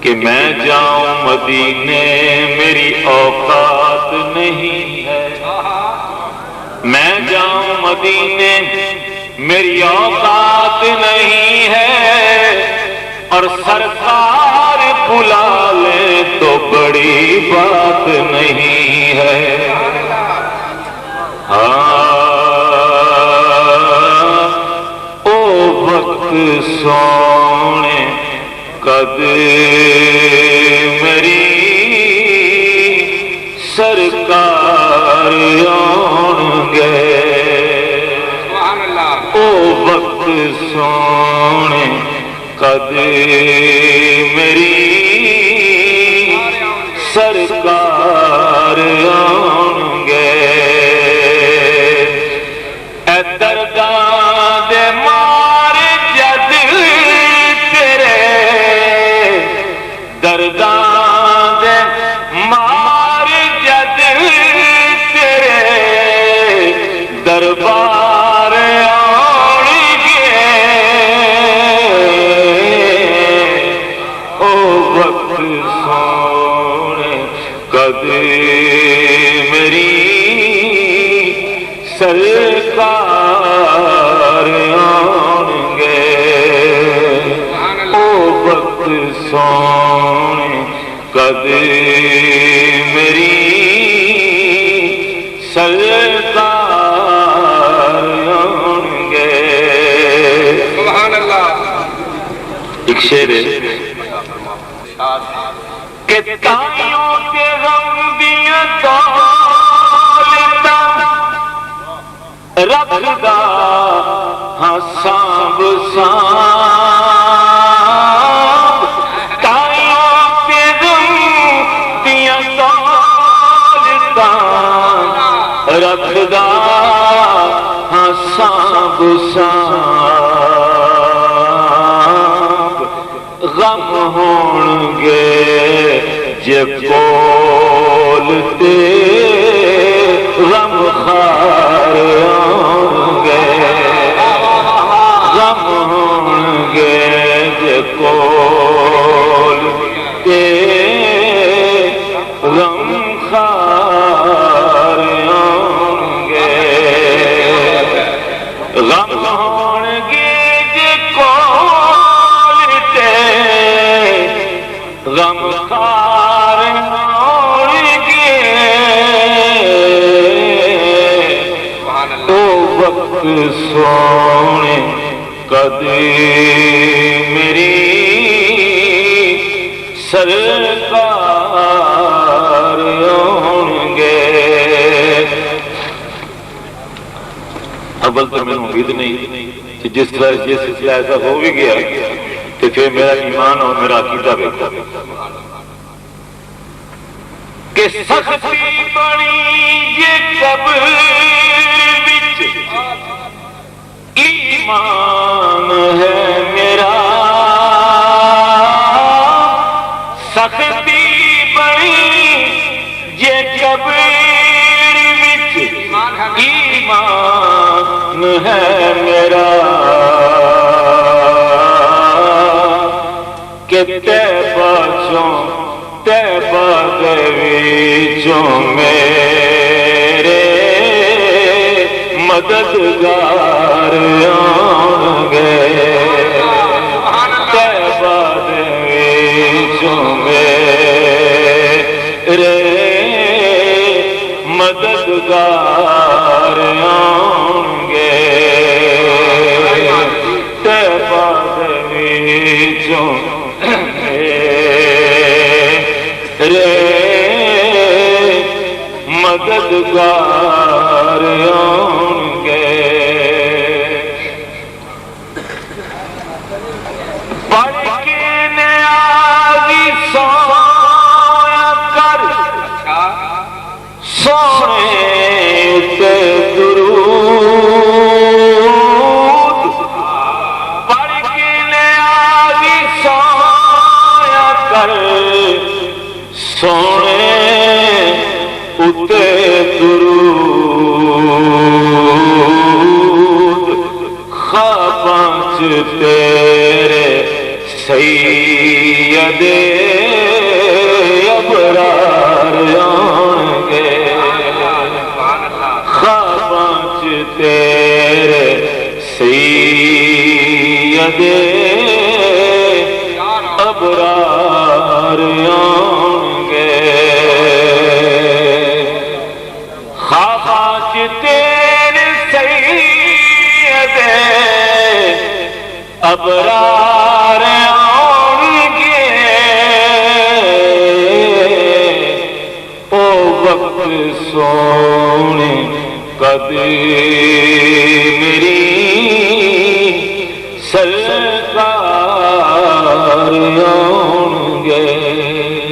کہ میں جاؤں مدینے میری اوقات نہیں ہے، میں جاؤں مدینے میری اوقات نہیں ہے، اور سرکار بلا لے تو بڑی بات نہیں ہے۔ او وقت سونے قد میری سرکار آن گے، او وقت سونے قد میری سرکار آن گے۔ اے درگاہ دے مار جد تیرے، درگاہ دے مار جد تیرے دربار آن گے، او وقت سونے قد میری سرکار آن گے، او وقت سونے قد میری سرکار آن گے۔ سبحان اللہ۔ ایک شعر ہے کہ تائیوں کے غم دیاں دولتاں رکھدا ہاں سانب سانب، تائیوں کے غم دیاں دولتاں رکھدا ہاں سانب سانب، غم ہون گے جے کول تے غم خار آن گے، غم ہون گے جے کول تے غم خار آن گے، غم ہون گے جے کول تے غم خار آن گے، تو وقت سونے قد میری سرکار آن گے۔ اول تو میں امید نہیں کہ جس طرح یہ سلسلہ ایسا ہو بھی گیا تو پھر میرا ایمان اور میرا عقیدہ بیٹھا کہ سختی بڑی یہ قبر وچ ایمان ہے میرا، سختی بڑی یہ قبر وچ ایمان ہے میرا، کہ طیبہ چوں طیبہ دے وچوں میرے مددگار آن گے، طیبہ دے وچوں میرے مددگار آن گے، طیبہ دے وچوں میرے مددگار آن گے۔ پڑھ کے نیازی سویا کر سونے تے درود، پڑھ کے نیازی سویا کر سونے اتے درود، خواباں چ تیرے سیدے تیرے سید ابرار آؤں گے خواب تیرے سید ابرار آؤں گے او وقت سونے قد میری سرکار